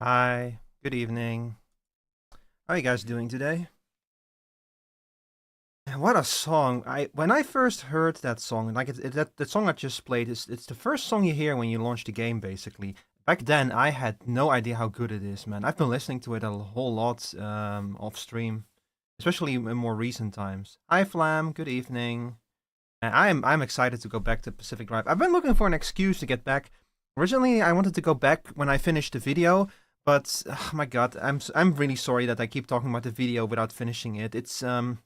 Hi, good evening. How are you guys doing today? What a song! When I first heard that song, like that the song I just played it's the first song you hear when you launch the game, basically. Back then, I had no idea how good it is, man. I've been listening to it a whole lot off stream, especially in more recent times. Hi, Flam. Good evening. And I'm excited to go back to Pacific Drive. I've been looking for an excuse to get back. Originally, I wanted to go back when I finished the video, but oh my god, I'm really sorry that I keep talking about the video without finishing it. It's I'm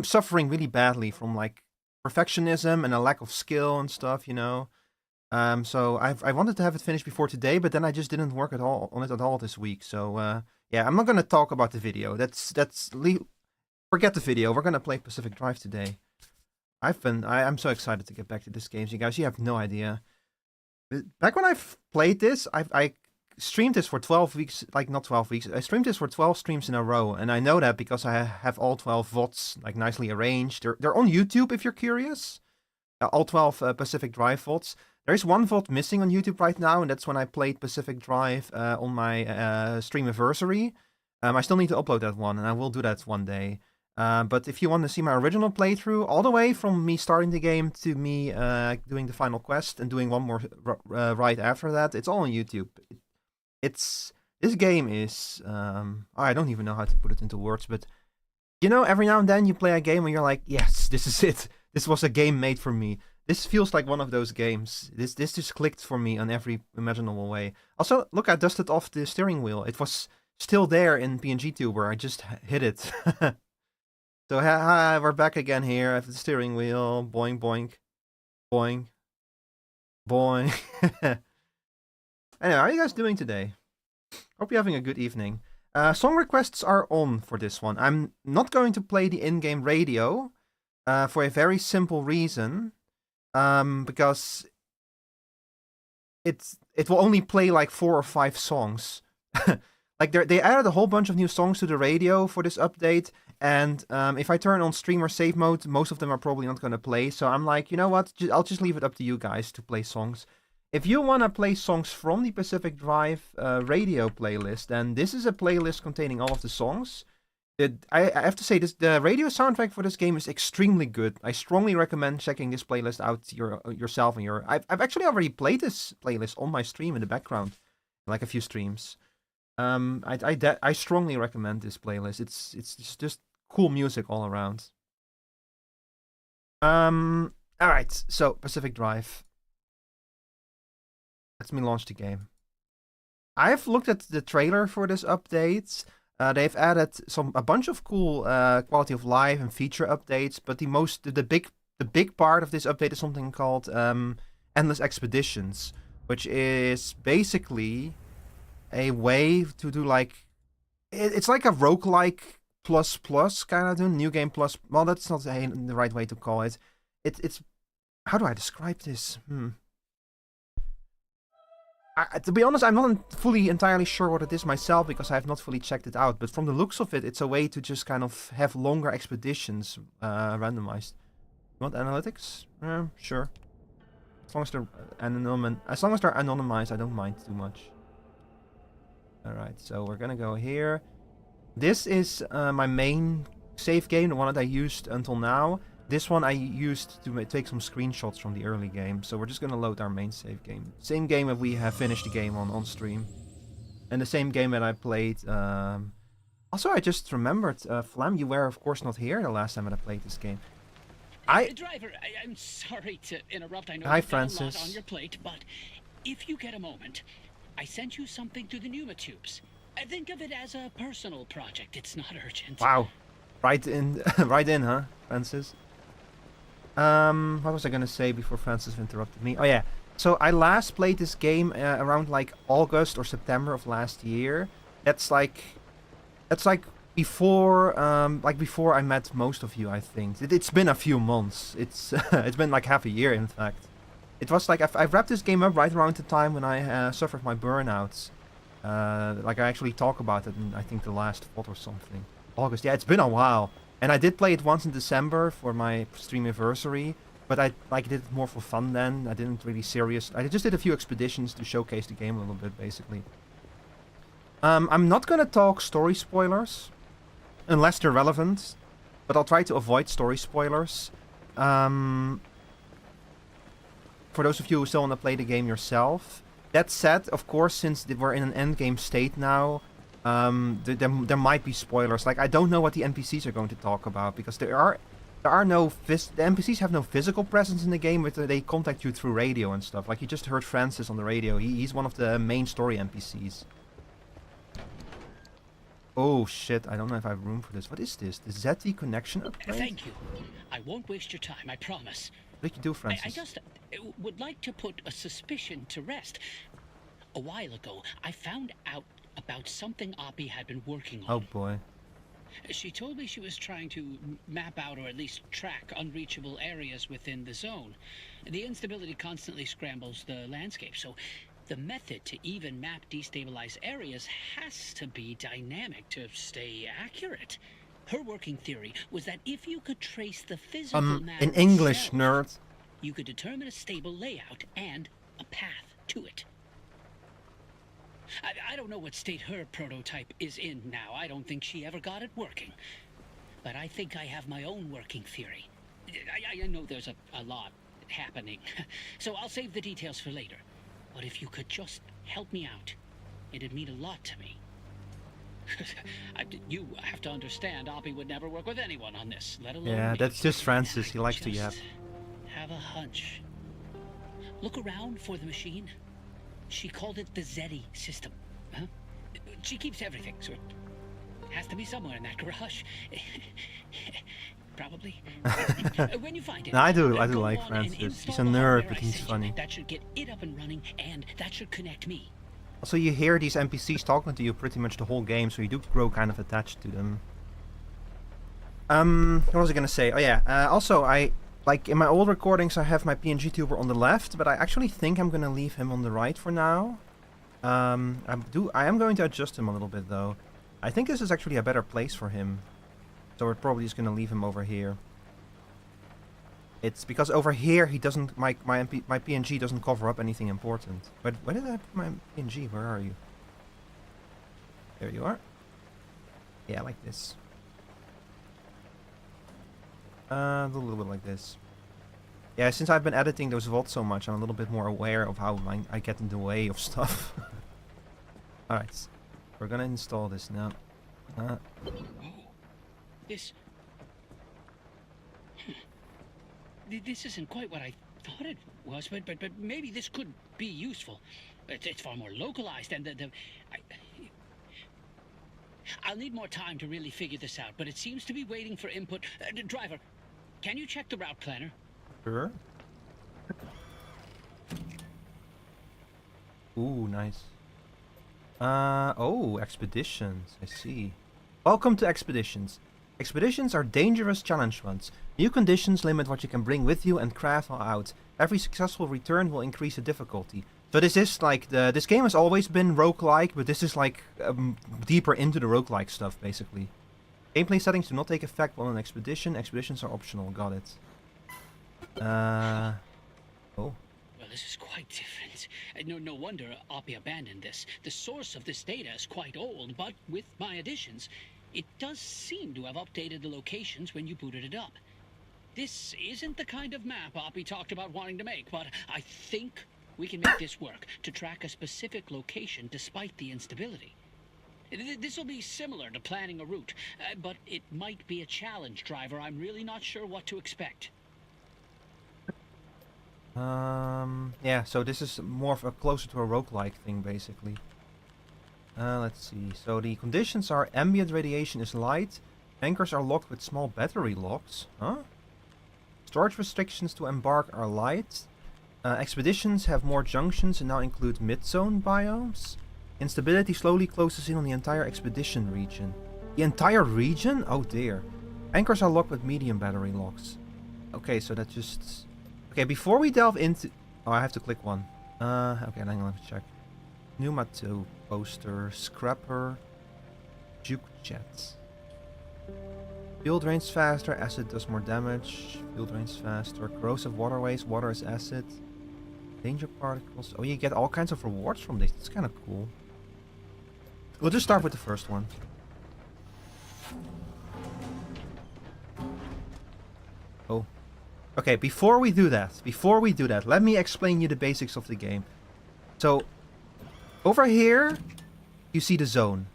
suffering really badly from like perfectionism and a lack of skill and stuff. So I wanted to have it finished before today, but then I just didn't work at all on it at all this week. So yeah, I'm not gonna talk about the video. Forget the video. We're gonna play Pacific Drive today. I'm so excited to get back to this game. You guys, you have no idea. Back when I played this, I streamed this for 12 weeks, like not 12 weeks. I streamed this for 12 streams in a row, and I know that because I have all 12 VODs like nicely arranged. They're on YouTube if you're curious. All 12 Pacific Drive VODs. There is one VOD missing on YouTube right now, and that's when I played Pacific Drive on my stream anniversary. I still need to upload that one, and I will do that one day. But if you want to see my original playthrough, all the way from me starting the game to me doing the final quest and doing one more ride after that, it's all on YouTube. This game is I don't even know how to put it into words, but every now and then you play a game and you're like, yes, this is it. This was a game made for me. This feels like one of those games. This just clicked for me on every imaginable way. Also, look, I dusted off the steering wheel. It was still there in Vtuber. I just hit it. So hi, we're back again here at the steering wheel. Boing, boing, boing, boing. Anyway, how are you guys doing today? Hope you're having a good evening. Song requests are on for this one. I'm not going to play the in-game radio for a very simple reason. Because it will only play like 4 or 5 songs. Like they added a whole bunch of new songs to the radio for this update, and if I turn on streamer save mode, most of them are probably not going to play. So I'm like, you know what? I'll just leave it up to you guys to play songs. If you want to play songs from the Pacific Drive radio playlist, then this is a playlist containing all of the songs. I have to say, the radio soundtrack for this game is extremely good. I strongly recommend checking this playlist out yourself. I've actually already played this playlist on my stream in the background, like a few streams. I strongly recommend this playlist. It's just cool music all around. All right. So Pacific Drive. Let me launch the game. I've looked at the trailer for this update. They've added a bunch of cool quality of life and feature updates, but the big part of this update is something called Endless Expeditions, which is basically a way to do like it's like a roguelike plus plus kind of thing, new game plus. Well, that's not the right way to call it. It's how do I describe this? To be honest, I'm not fully entirely sure what it is myself because I have not fully checked it out. But from the looks of it, it's a way to just kind of have longer expeditions randomized. You want analytics? Sure. As long as they're anonymized, I don't mind too much. All right, so we're gonna go here. This is my main save game, the one that I used until now. This one I used to take some screenshots from the early game, so we're just gonna load our main save game. Same game that we have finished the game on stream. And the same game that I played. Also, I just remembered, Flam, you were of course not here the last time that I played this game. Driver, I'm sorry to interrupt. I know Hi, you've got a Francis. lot on your plate, but if you get a moment, I sent you something through the pneumatubes. Think of it as a personal project. It's not urgent. Wow. Right in, right in, huh, Francis? What was I gonna say before Francis interrupted me? Oh yeah, so I last played this game around like August or September of last year. That's like before before I met most of you, I think. It's been a few months. It's it's been like half a year, in fact. It was like I wrapped this game up right around the time when I suffered my burnouts. Like I actually talk about it in I think the last VOD or something. August, yeah, it's been a while. And I did play it once in December for my stream anniversary, but I did it more for fun then. I didn't really serious. I just did a few expeditions to showcase the game a little bit, basically. I'm not gonna talk story spoilers, unless they're relevant, but I'll try to avoid story spoilers. For those of you who still want to play the game yourself. That said, of course, since we're in an endgame state now, there might be spoilers. Like, I don't know what the NPCs are going to talk about, because there are no the NPCs have no physical presence in the game, but they contact you through radio and stuff. Like, you just heard Francis on the radio. He's one of the main story NPCs. Oh shit, I don't know if I have room for this. What is this? The ZT connection upgrade? Thank you. I won't waste your time, I promise. What did you do, Francis? I just would like to put a suspicion to rest. A while ago, I found out about something Oppie had been working on. Oh boy. She told me she was trying to map out, or at least track, unreachable areas within the zone. The instability constantly scrambles the landscape, so the method to even map destabilized areas has to be dynamic to stay accurate. Her working theory was that if you could trace the physical map in English, itself, nerd. you could determine a stable layout and a path to it. I don't know what state her prototype is in now. I don't think she ever got it working. But I think I have my own working theory. I know there's a lot happening, so I'll save the details for later. But if you could just help me out, it'd mean a lot to me. You have to understand, Oppie would never work with anyone on this, let alone Yeah, me. that's just Francis. He likes to Just yap. have a hunch. Look around for the machine. She called it the ZETI system. Huh? She keeps everything, so it has to be somewhere in that garage. Probably. When you find it, No, I do go like on and Francis. He's install a the nerd, hardware but I he's sent you. funny. That should get it up and running, and that should connect me. Also, you hear these NPCs talking to you pretty much the whole game, so you do grow kind of attached to them. What was I gonna say? Oh yeah, also like in my old recordings I have my PNG tuber on the left, but I actually think I'm gonna leave him on the right for now. I am going to adjust him a little bit though. I think this is actually a better place for him. So we're probably just gonna leave him over here. It's because over here he doesn't my PNG doesn't cover up anything important. But where did I put my PNG? Where are you? There you are. Yeah, like this. A little bit like this. Yeah, since I've been editing those VODs so much, I'm a little bit more aware of how I get in the way of stuff. Alright, we're gonna install this now. Oh, this... This isn't quite what I thought it was, but maybe this could be useful. It's far more localized, and I'll need more time to really figure this out, but it seems to be waiting for input. Driver, can you check the route planner? Sure. Ooh, nice. Oh, expeditions. I see. Welcome to expeditions. Expeditions are dangerous challenge runs. New conditions limit what you can bring with you and craft while out. Every successful return will increase the difficulty. So this is like this game has always been roguelike, but this is like deeper into the roguelike stuff basically. Gameplay settings do not take effect while on an expedition. Expeditions are optional. Got it. Oh. Well, this is quite different. No wonder Oppie abandoned this. The source of this data is quite old, but with my additions, it does seem to have updated the locations when you booted it up. This isn't the kind of map Oppie talked about wanting to make, but I think we can make this work to track a specific location despite the instability. This will be similar to planning a route, but it might be a challenge, Driver. I'm really not sure what to expect. Yeah, so this is more of a closer to a roguelike thing, basically. Let's see. So the conditions are ambient radiation is light, anchors are locked with small battery locks. Huh? Storage restrictions to embark are light. Expeditions have more junctions and now include mid-zone biomes. Instability slowly closes in on the entire expedition region. The entire region? Oh dear. Anchors are locked with medium battery locks. Okay, so that just... Okay, before we delve into... Oh, I have to click one. Okay, hang on, let me check. Pneumato poster, scrapper, juke jets. Fuel drains faster, acid does more damage. Fuel drains faster. Corrosive waterways, water is acid. Danger particles. Oh, you get all kinds of rewards from this. It's kind of cool. We'll just start with the first one. Oh. Okay, before we do that, let me explain you the basics of the game. So, over here, you see the zone.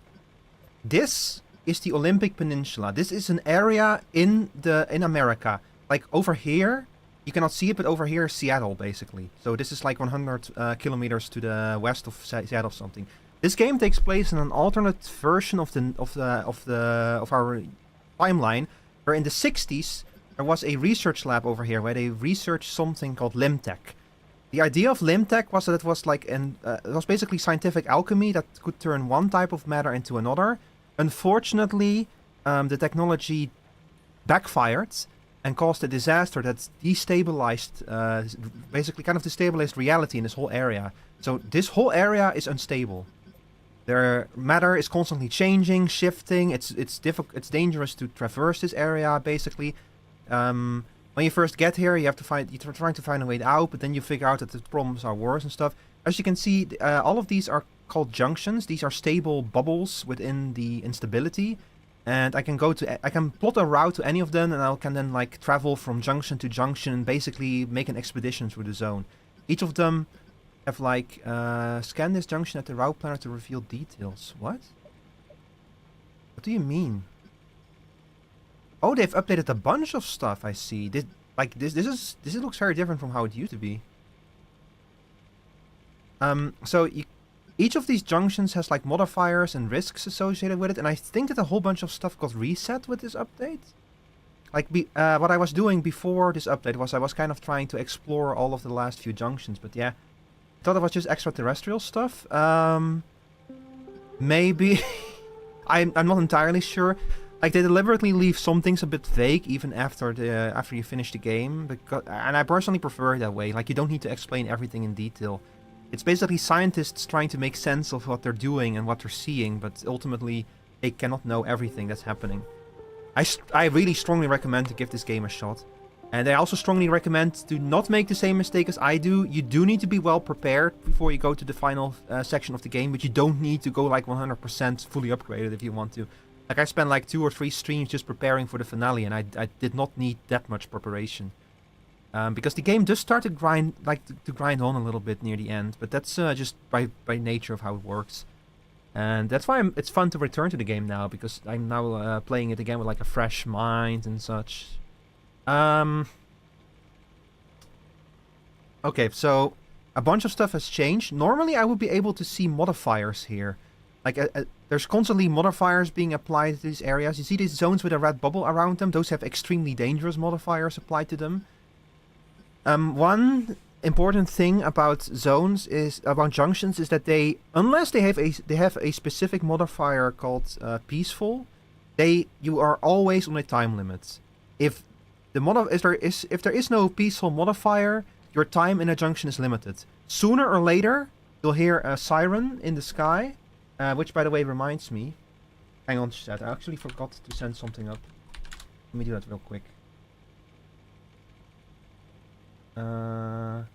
This is the Olympic Peninsula. This is an area in America. Like, over here, you cannot see it, but over here is Seattle, basically. So this is like 100 kilometers to the west of Seattle or something. This game takes place in an alternate version of our timeline, where in the 60s there was a research lab over here where they researched something called Limtech. The idea of Limtech was that it was like it was basically scientific alchemy that could turn one type of matter into another. Unfortunately, the technology backfired and caused a disaster that destabilized, basically kind of destabilized reality in this whole area. So this whole area is unstable. Their matter is constantly changing, shifting. It's dangerous to traverse this area, basically. When you first get here, you're trying to find a way out, but then you figure out that the problems are worse and stuff. As you can see, all of these are called junctions. These are stable bubbles within the instability, and I can plot a route to any of them, and I can then like travel from junction to junction and basically make an expedition through the zone. Each of them have like scan this junction at the route planner to reveal details. What? What do you mean? Oh, they've updated a bunch of stuff. I see. This looks very different from how it used to be. Each of these junctions has like modifiers and risks associated with it, and I think that a whole bunch of stuff got reset with this update. Like what I was doing before this update was I was kind of trying to explore all of the last few junctions, but yeah, I thought it was just extraterrestrial stuff. Maybe I'm not entirely sure. Like, they deliberately leave some things a bit vague even after you finish the game, and I personally prefer it that way. Like, you don't need to explain everything in detail. It's basically scientists trying to make sense of what they're doing and what they're seeing, but ultimately they cannot know everything that's happening. I really strongly recommend to give this game a shot. And I also strongly recommend to not make the same mistake as I do. You do need to be well prepared before you go to the final section of the game, but you don't need to go like 100% fully upgraded if you want to. Like, I spent like 2 or 3 streams just preparing for the finale, and I did not need that much preparation. Because the game does start to grind on a little bit near the end, but that's just by nature of how it works. And that's why it's fun to return to the game now, because I'm now playing it again with like a fresh mind and such. Okay, so a bunch of stuff has changed. Normally I would be able to see modifiers here. Like, there's constantly modifiers being applied to these areas. You see these zones with a red bubble around them? Those have extremely dangerous modifiers applied to them. One important thing about junctions is that unless they have a specific modifier called peaceful, you are always on a time limit. If there is no peaceful modifier, your time in a junction is limited. Sooner or later, you'll hear a siren in the sky. Which, by the way, reminds me... Hang on, chat. I actually forgot to send something up. Let me do that real quick. 1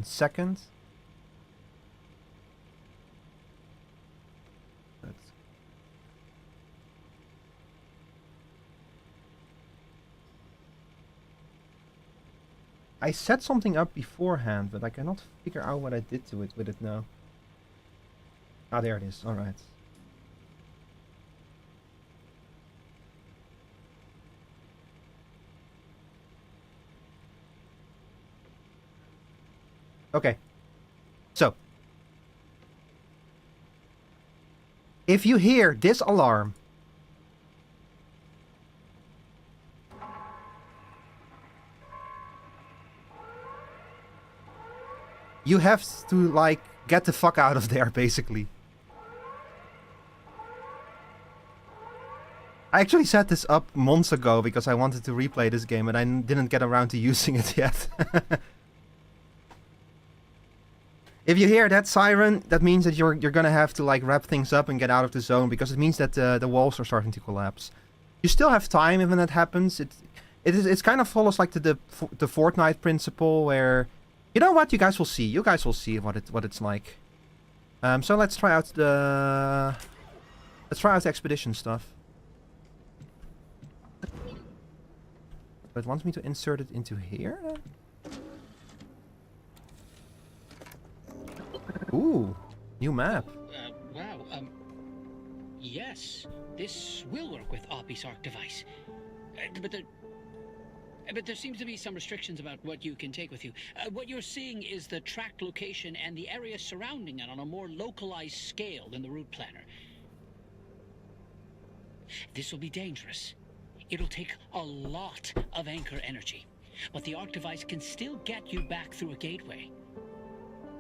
second. I set something up beforehand, but I cannot figure out what I did to it with it now. Ah, there it is. Alright. Okay. So. If you hear this alarm, you have to, like, get the fuck out of there, basically. I actually set this up months ago because I wanted to replay this game, and I didn't get around to using it yet. If you hear that siren, that means that you're gonna have to, like, wrap things up and get out of the zone, because it means that the walls are starting to collapse. You still have time when that happens. It kind of follows, like, the Fortnite principle, where... You know what? You guys will see. You guys will see what it's like. So let's try out the expedition stuff. But it wants me to insert it into here. Ooh, new map. Wow. Yes, this will work with Oppie's Arc device. But there seems to be some restrictions about what you can take with you. What you're seeing is the tracked location and the area surrounding it on a more localized scale than the route planner. This will be dangerous. It'll take a lot of anchor energy, but the Arc device can still get you back through a gateway.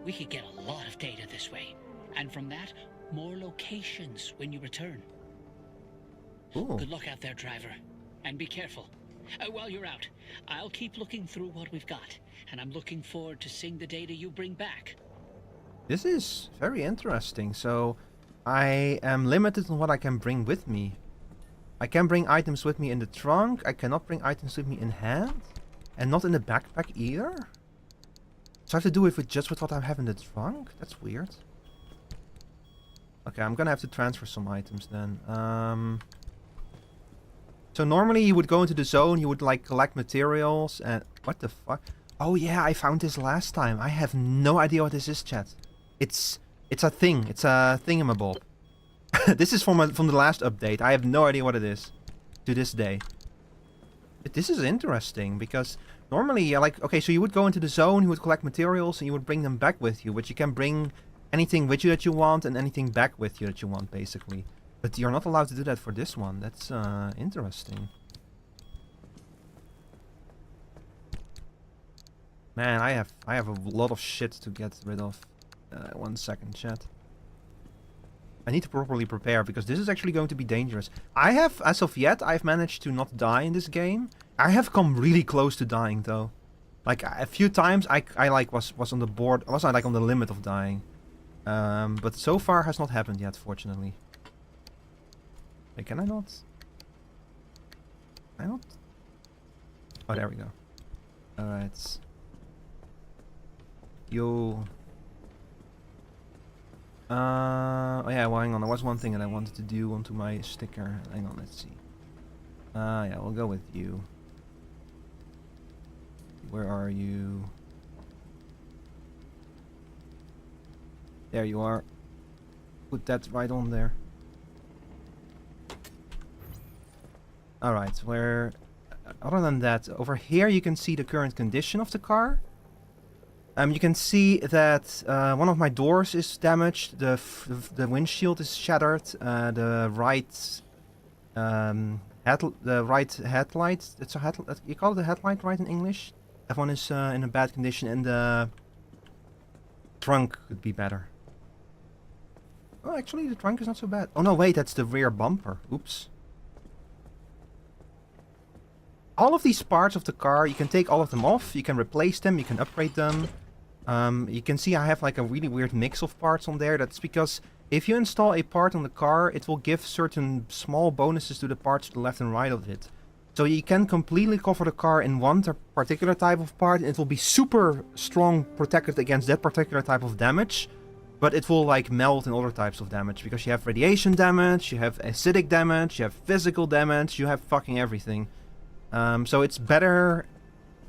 We could get a lot of data this way, and from that, more locations when you return. Ooh. Good luck out there, driver, and be careful. While you're out, I'll keep looking through what we've got, and I'm looking forward to seeing the data you bring back. This is very interesting. So, I am limited on what I can bring with me. I can bring items with me in the trunk. I cannot bring items with me in hand. And not in the backpack either. So I have to do it with just with what I have in the trunk? That's weird. Okay, I'm gonna have to transfer some items then. So normally you would go into the zone, you would like collect materials and... What the fuck? Oh yeah, I found this last time. I have no idea what this is, chat. It's a thing. It's a thingamabob. This is from the last update. I have no idea what it is. To this day. But this is interesting because normally, like, okay, so you would go into the zone, you would collect materials and you would bring them back with you. But you can bring anything with you that you want and anything back with you that you want, basically. But you're not allowed to do that for this one. That's interesting. Man, I have a lot of shit to get rid of. 1 second, chat. I need to properly prepare because this is actually going to be dangerous. I have, as of yet, I've managed to not die in this game. I have come really close to dying though. Like a few times I like was on the board, was I like on the limit of dying. But so far has not happened yet, fortunately. Wait, can I not? Can I not? Oh, there we go. Alright. Yo. Oh yeah, well hang on, there was one thing that I wanted to do onto my sticker. Hang on, let's see. Yeah, we'll go with you. Where are you? There you are. Put that right on there. Alright, where... Other than that, over here you can see the current condition of the car. You can see that one of my doors is damaged, the windshield is shattered, the right headlight, it's a you call it a headlight, right, in English? That one is in a bad condition, and the trunk could be better. Oh, actually, the trunk is not so bad. Oh no, wait, that's the rear bumper. Oops. All of these parts of the car, you can take all of them off, you can replace them, you can upgrade them. You can see I have like a really weird mix of parts on there. That's because if you install a part on the car, it will give certain small bonuses to the parts to the left and right of it. So you can completely cover the car in one particular type of part, and it will be super strong protected against that particular type of damage. But it will like melt in other types of damage, because you have radiation damage, you have acidic damage, you have physical damage, you have fucking everything. So it's better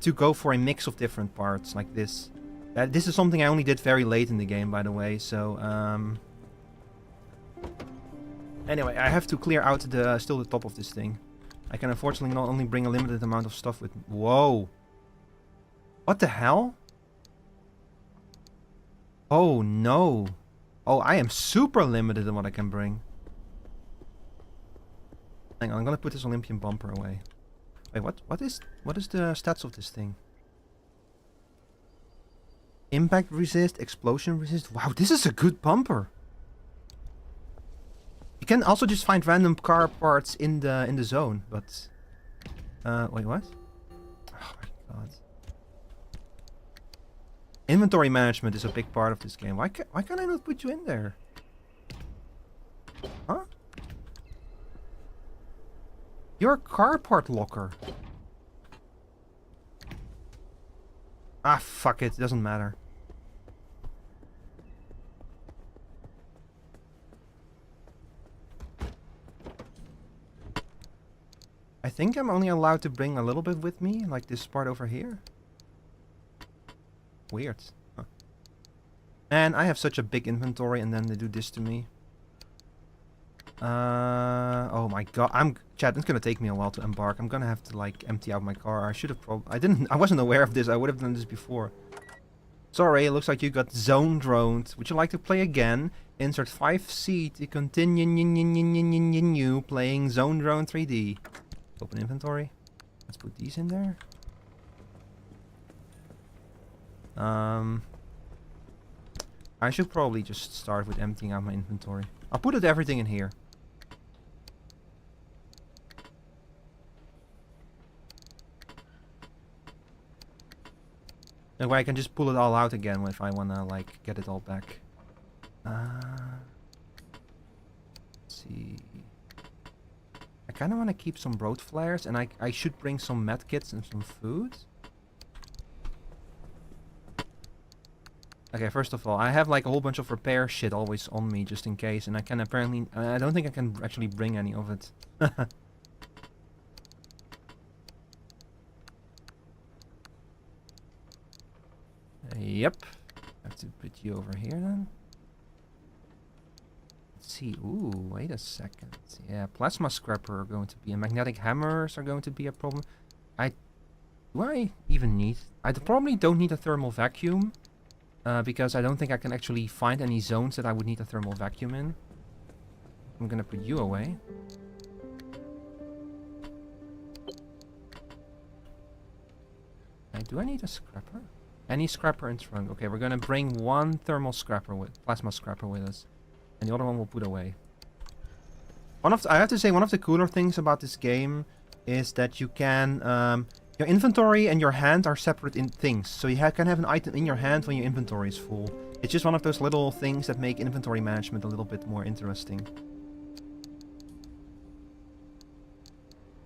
to go for a mix of different parts like this. This is something I only did very late in the game, by the way, so... Anyway, I have to clear out still the top of this thing. I can unfortunately not only bring a limited amount of stuff with me. Whoa! What the hell? Oh no! Oh, I am super limited in what I can bring. Hang on, I'm gonna put this Olympian bumper away. Wait, what is the stats of this thing? Impact resist, explosion resist. Wow, this is a good bumper. You can also just find random car parts in the zone, but wait, what? Oh my god. Inventory management is a big part of this game. Why can't I not put you in there? Huh? You're a car part locker. Ah, fuck it. Doesn't matter. think I'm only allowed to bring a little bit with me, like this part over here. Weird. Huh. And I have such a big inventory, and then they do this to me. Oh my god, Chat, it's gonna take me a while to embark. I'm gonna have to, like, empty out my car. I should have I wasn't aware of this. I would have done this before. Sorry, it looks like you got zone droned. Would you like to play again? Insert 5C to continue playing Zone Drone 3D. Open inventory. Let's put these in there. I should probably just start with emptying out my inventory. I'll put everything in here. That way I can just pull it all out again if I wanna, like, get it all back. Let's see. I kinda wanna keep some road flares, and I should bring some medkits and some food. Okay, first of all, I have, like, a whole bunch of repair shit always on me, just in case, and I can apparently... I don't think I can actually bring any of it. Yep. I have to put you over here, then. Let's see. Ooh, wait a second. Yeah, plasma scrapper are going to be... and magnetic hammers are going to be a problem. Do I even need... I probably don't need a thermal vacuum. Because I don't think I can actually find any zones that I would need a thermal vacuum in. I'm gonna put you away. Do I need a scrapper? Any scrapper in trunk. Okay, we're gonna bring one thermal scrapper plasma scrapper with us. And the other one we'll put away. I have to say, one of the cooler things about this game is that you can... your inventory and your hand are separate in things, so you can have an item in your hand when your inventory is full. It's just one of those little things that make inventory management a little bit more interesting.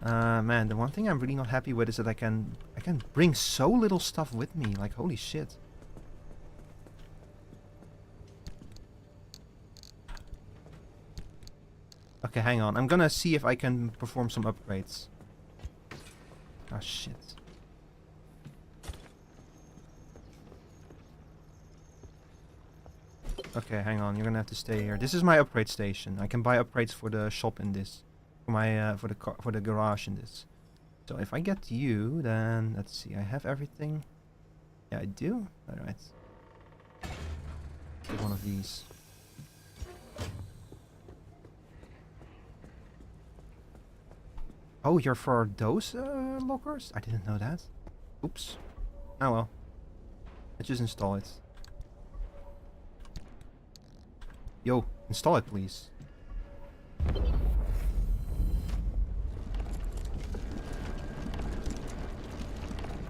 Man, the one thing I'm really not happy with is that I can bring so little stuff with me, like holy shit. Okay, hang on. I'm gonna see if I can perform some upgrades. Ah, shit. Okay, hang on. You're gonna have to stay here. This is my upgrade station. I can buy upgrades for the shop in this. For my for the garage in this. So if I get you, then let's see. I have everything. Yeah, I do. All right. Get one of these. Oh, you're for those lockers? I didn't know that. Oops. Oh well. Let's just install it. Yo, install it please.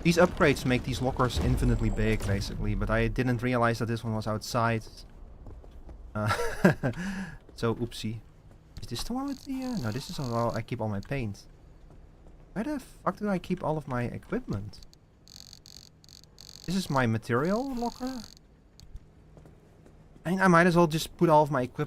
These upgrades make these lockers infinitely big, basically, but I didn't realize that this one was outside. So, oopsie. Is this the one with the... no, this is all... I keep all my paint. Where the fuck do I keep all of my equipment? This is my material locker? I mean, I might as well just put all of my equipment